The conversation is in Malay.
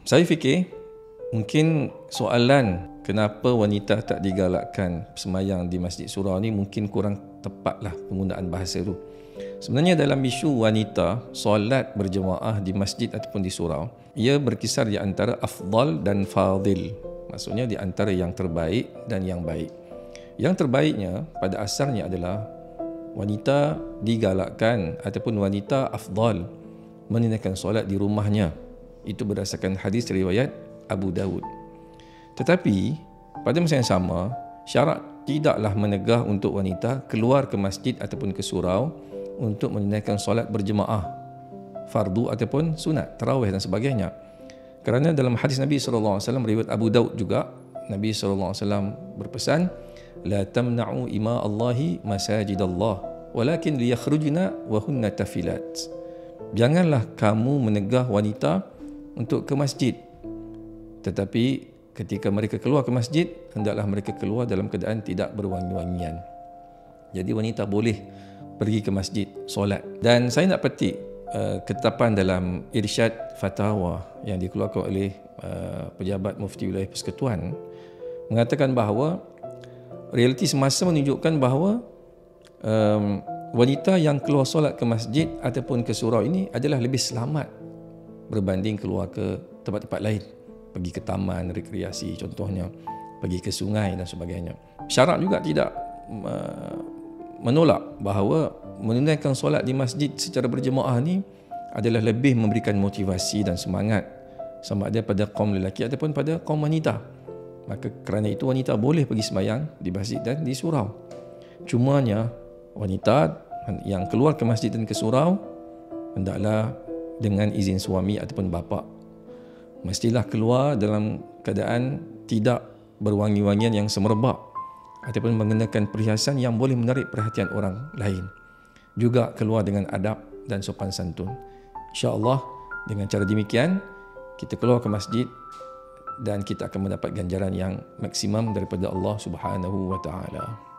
Saya fikir mungkin soalan kenapa wanita tak digalakkan semayang di masjid surau ni mungkin kurang tepatlah penggunaan bahasa tu. Sebenarnya dalam isu wanita solat berjemaah di masjid ataupun di surau, ia berkisar di antara afdal dan fadil. Maksudnya di antara yang terbaik dan yang baik. Yang terbaiknya pada asalnya adalah wanita digalakkan ataupun wanita afdal menunaikan solat di rumahnya. Itu berdasarkan hadis riwayat Abu Dawud. Tetapi pada masa yang sama, syarat tidaklah menegah untuk wanita keluar ke masjid ataupun ke surau untuk menunaikan solat berjemaah, fardu ataupun sunat, tarawih dan sebagainya. Kerana dalam hadis Nabi SAW riwayat Abu Daud juga, Nabi SAW berpesan, la tamna'u ima Allahi masajidallah walakin liyakhrujna wa hunna tafilat. Janganlah kamu menegah wanita untuk ke masjid, tetapi ketika mereka keluar ke masjid, hendaklah mereka keluar dalam keadaan tidak berwangi-wangian. Jadi wanita boleh pergi ke masjid solat. Dan saya nak petik ketetapan dalam irsyad fatwa yang dikeluarkan oleh pejabat mufti wilayah persekutuan, mengatakan bahawa realiti semasa menunjukkan bahawa wanita yang keluar solat ke masjid ataupun ke surau ini adalah lebih selamat berbanding keluar ke tempat-tempat lain, pergi ke taman rekreasi contohnya, pergi ke sungai dan sebagainya. Syarak juga tidak menolak bahawa menunaikan solat di masjid secara berjemaah ni adalah lebih memberikan motivasi dan semangat sama ada pada kaum lelaki ataupun pada kaum wanita. Maka kerana itu wanita boleh pergi sembahyang di masjid dan di surau. Cumanya wanita yang keluar ke masjid dan ke surau hendaklah dengan izin suami ataupun bapa. Mestilah keluar dalam keadaan tidak berwangi-wangian yang semerbak ataupun mengenakan perhiasan yang boleh menarik perhatian orang lain. Juga keluar dengan adab dan sopan santun. InsyaAllah dengan cara demikian kita keluar ke masjid dan kita akan mendapat ganjaran yang maksimum daripada Allah Subhanahu wa taala.